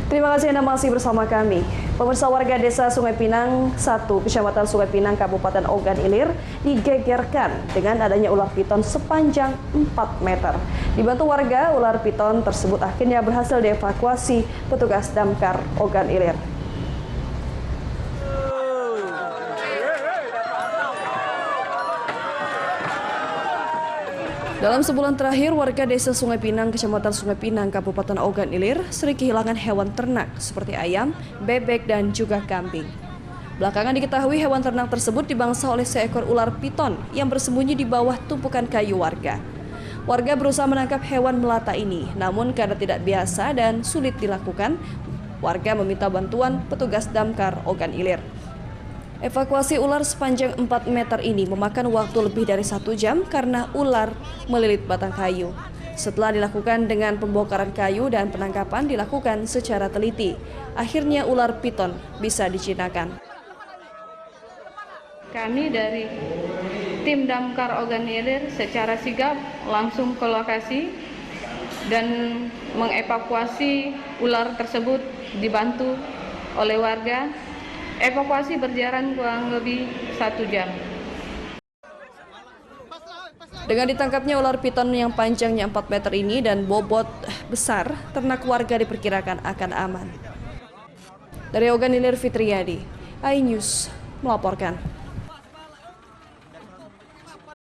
Terima kasih Anda masih bersama kami. Pemirsa, warga desa Sungai Pinang 1, Kecamatan Sungai Pinang, Kabupaten Ogan Ilir digegerkan dengan adanya ular piton sepanjang 4 meter. Dibantu warga, ular piton tersebut akhirnya berhasil dievakuasi petugas damkar Ogan Ilir. Dalam sebulan terakhir, warga desa Sungai Pinang, Kecamatan Sungai Pinang, Kabupaten Ogan Ilir sering kehilangan hewan ternak seperti ayam, bebek, dan juga kambing. Belakangan diketahui hewan ternak tersebut dibangsa oleh seekor ular piton yang bersembunyi di bawah tumpukan kayu warga. Warga berusaha menangkap hewan melata ini, namun karena tidak biasa dan sulit dilakukan, warga meminta bantuan petugas damkar Ogan Ilir. Evakuasi ular sepanjang 4 meter ini memakan waktu lebih dari 1 jam karena ular melilit batang kayu. Setelah dilakukan dengan pembongkaran kayu dan penangkapan dilakukan secara teliti, akhirnya ular piton bisa dijinakan. Kami dari tim damkar Ogan Ilir secara sigap langsung ke lokasi dan mengevakuasi ular tersebut dibantu oleh warga. Evakuasi berjalan kurang lebih 1 jam. Dengan ditangkapnya ular piton yang panjangnya 4 meter ini dan bobot besar, ternak warga diperkirakan akan aman. Dari Ogan Ilir, Fitriyadi, iNews melaporkan.